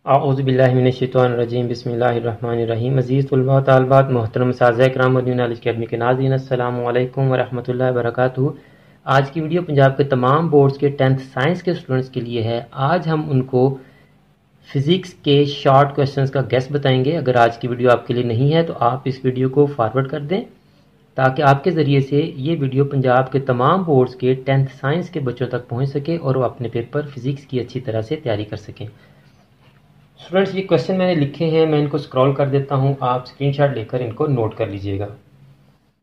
औज़ुबिल्लाहिमिनश्शैतानिर्रजीम बिस्मिल्लाहिर्रहमानिर्रहीम। अज़ीज़ तुलबा व तालिबात, मोहतरम उस्ताज़ इकराम और न्यू नॉलेज अकेडमी के नाज़रीन, अस्सलामु अलैकुम व रहमतुल्लाहि व बरकातुहू। आज की वीडियो पंजाब के तमाम बोर्ड्स के 10th साइंस के स्टूडेंट्स के लिए है। आज हम उनको फ़िज़िक्स के शॉर्ट क्वेश्चंस का गेस बताएंगे। अगर आज की वीडियो आपके लिए नहीं है तो आप इस वीडियो को फॉरवर्ड कर दें ताकि आपके ज़रिए से ये वीडियो पंजाब के तमाम बोर्ड्स के 10th साइंस के बच्चों तक पहुँच सके और वो अपने पेपर फ़िज़िक्स की अच्छी तरह से तैयारी कर सकें। स्टूडेंट्स, ये क्वेश्चन मैंने लिखे हैं, मैं इनको स्क्रॉल कर देता हूँ, आप स्क्रीनशॉट लेकर इनको नोट कर लीजिएगा।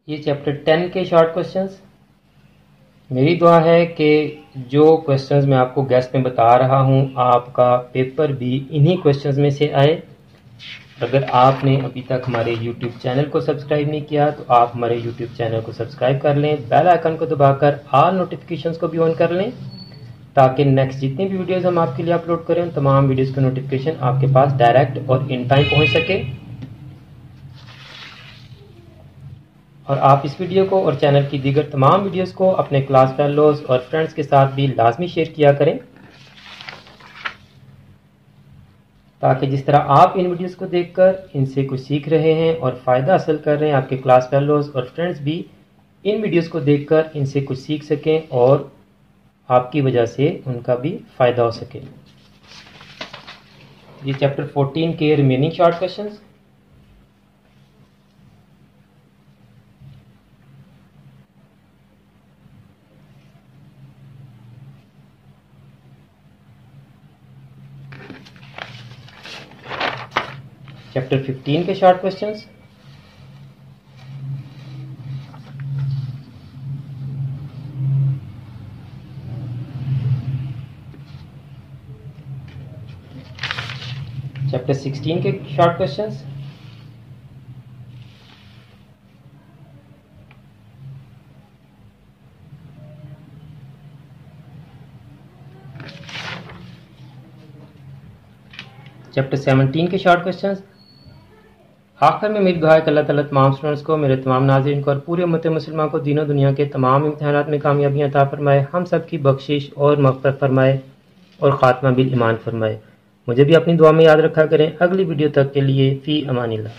ये चैप्टर 10 के शॉर्ट क्वेश्चंस। मेरी दुआ है कि जो क्वेश्चंस मैं आपको गेस्ट में बता रहा हूँ आपका पेपर भी इन्हीं क्वेश्चंस में से आए। अगर आपने अभी तक हमारे YouTube चैनल को सब्सक्राइब नहीं किया तो आप हमारे YouTube चैनल को सब्सक्राइब कर लें, बेल आइकन को दबाकर ऑल नोटिफिकेशंस को भी ऑन कर लें ताकि नेक्स्ट जितनी भी वीडियोस हम आपके लिए अपलोड करें उन तमाम वीडियोस की नोटिफिकेशन आपके पास डायरेक्ट और इन टाइम पहुंच सके। और आप इस वीडियो को और चैनल की दीगर तमाम वीडियोस को अपने क्लास फेलोज और फ्रेंड्स के साथ भी लाजमी शेयर किया करें ताकि जिस तरह आप इन वीडियोस को देखकर इनसे कुछ सीख रहे हैं और फ़ायदा हासिल कर रहे हैं, आपके क्लास फेलोज और फ्रेंड्स भी इन वीडियोस को देखकर इनसे कुछ सीख सकें और आपकी वजह से उनका भी फ़ायदा हो सके। ये चैप्टर 14 के रिमेनिंग शॉर्ट क्वेश्चंस। चैप्टर 15 के शॉर्ट क्वेश्चंस। चैप्टर 16 के शॉर्ट क्वेश्चंस। चैप्टर 17 के शॉर्ट क्वेश्चंस। आखिर में मेरी दुआ है कि अल्लाह ताला तमाम स्टूडेंट्स को, मेरे तमाम नाज़रीन को और पूरे उम्मत मुसलमान को दीनों दुनिया के तमाम इम्तिहानात में कामयाबियाँ अता फरमाए, हम सब की बख्शिश और मग़फ़िरत फरमाए और ख़ात्मा बिल ईमान फरमाए। मुझे भी अपनी दुआ में याद रखा करें। अगली वीडियो तक के लिए फ़ी अमानिल्लाह।